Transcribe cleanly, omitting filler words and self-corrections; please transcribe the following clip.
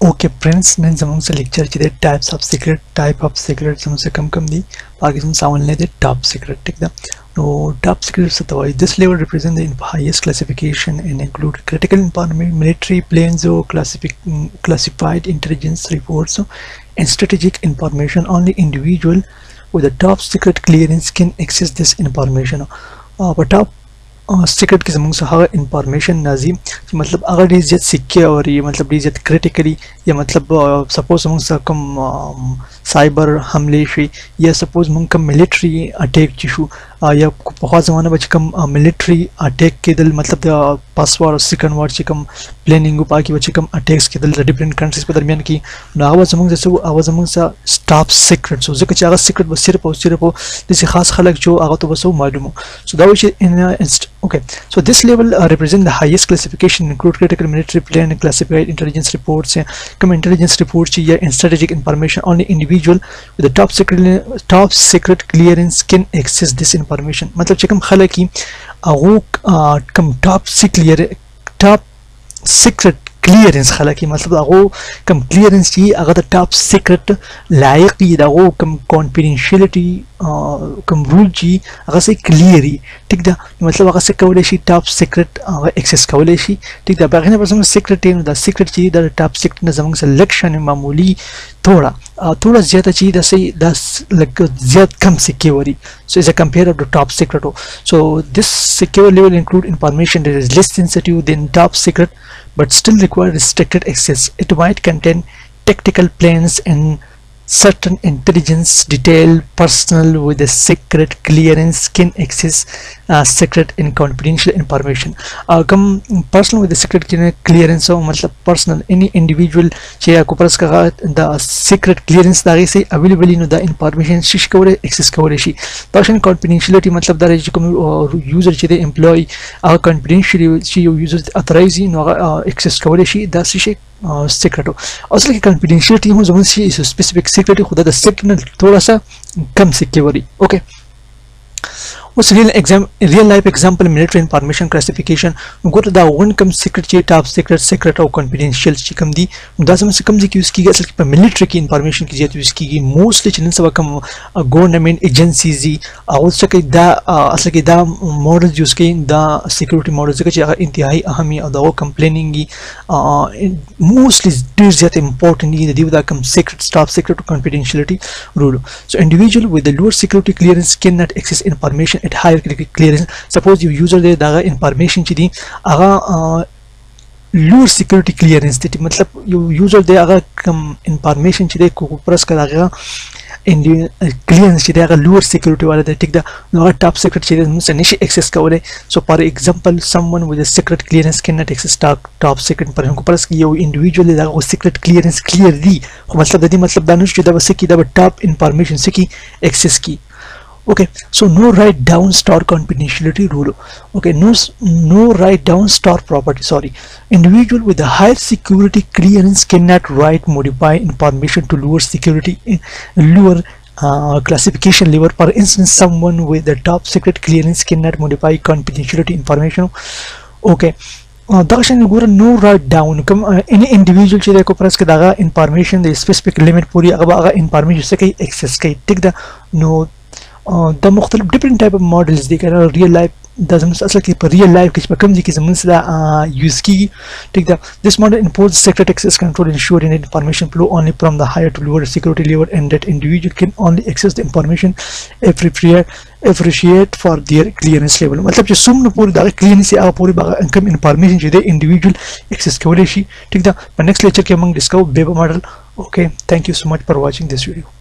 Okay friends, नन जमूंग से लेक्चर चिदे types of secret type of secret जमूंग से कम दी बाकी जमूंग सावन ले दे टॉप सीक्रेट ठीक दा नो टॉप सीक्रेट से तो this level represent the highest classification and include critical information military plans और classified intelligence reports and strategic information. Only individual with a top secret clearance can access this information. But top secret की जमूंग से हर information Nazi मतलब अगर इज्जत सिक्के और ये मतलब इज्जत क्रिटिकली या मतलब सपोज मुंग से कम साइबर हमले शी या सपोज मुंग कम मिलिट्री अटैक चिशु या बहुत ज़माना बच कम मिलिट्री अटैक के दल मतलब फर्स्ट वार सेकंड वार ची कम प्लानिंग पाकि बच कम अटैक्स के दल डिफरेंट कंट्रीज पर दरमियान की आवाज़ जमूंग जैसे वो आवाज़ जमूंग सा टॉप सीक्रेट सो जैसे चाहे सीक्रेट बस सिर्फ जैसे खास खलक जो आगा तो बस वो मालूम हो so that in okay, so this level represent the highest classification, include critical military plan and classified intelligence reports come intelligence reports and strategic information. Only individual with the top secret clearance can access this information. मतलब चकम खला की अगो कम top secret clearance खला की मतलब अगो कम clearance की अगर top secret लायक ये अगो कम confidentiality कम rule जी अगर से क्लियर ही ठीक दा मतलब अगर से कवलेशी टॉप सीक्रेट एक्सेस कवलेशी ठीक दा बाकी ना पर्सन सीक्रेट है दा सीक्रेट चीज दा टॉप सीक्रेट ना जमंग सिलेक्शन मामूली थोड़ा ज्यादा चीज दा से 10 लग ज्यादा कम security so is a compare of the top secret so this secure level include information that is less sensitive than top secret but still require restricted access. It might contain tactical plans and certain intelligence detail. Personal with a secret clearance can access secret and confidential information. Come personal with the secret clearance so मतलब personal any individual चाहिए आपको purse का the secret clearance दागे से available ino the information शिश कवरे access कवरे शी पर्सन confidentiality मतलब दारे जो कम user चाहिए employee confidentiality चाहिए user authorize ino access कवरे शी दा शिश secret असल की confidentiality हो जब से specific secret खुदा द secret थोड़ा सा कम सिक्योरिटी ओके उस real life example military information classification go to the one come secret ची top secret और confidential ची कम दी दासम से कम ज़िक्र उसकी असल की military की information की ज़िक्र उसकी mostly चीज़ सब कम government agencies जी और सके दा असल की दा model यूज़ के दा security model ज़िक्र ची इंतहाई अहमी और दा वो complaining की mostly ज़्यादा important ये दी वदा कम secret top secret confidentiality rule. So individual with the lower security clearance cannot access information at higher clearance. Suppose you user they Daga information cheese Agha lower security clearance थी मतलब you user they Agha come information चीज़ को press कर दागा clearance चीज़ आगा lower security वाला दे ठीक दा आगा top secret चीज़ मुझसे Nishi access का वाले. So for example someone with a secret clearance cannot access top secret पर हमको प्रेस की ये individual दे दागा वो secret clearance clearly मतलब दे मतलब दानुष चीज़ बस की दा top information से की access की. Okay, so no write down star confidentiality rule. Okay, no write down star property. Sorry, individual with a higher security clearance cannot write modify information to lower security lower classification level. For instance, someone with the top secret clearance cannot modify confidentiality information. Okay. दक्षिण गुर no write down कम any individual चीज़ को press के दागा information the specific limit पूरी अगर information से कहीं access कहीं ठीक दा no द मुख्तलिफ different type of models दी कर real life दज़म असल की पर real life किस पर कम जी की ज़मीन से use की ठीक दा this model imposes secret access control ensuring information flow only from the higher to lower security level and that individual can only access the information appreciate for their clearance level. मतलब जो सुमन पूरी दाग clearance या पूरी बाग income information जो दे individual access के वाले she ठीक दा पर next lecture के हम discuss web model. Okay, thank you so much for watching this video.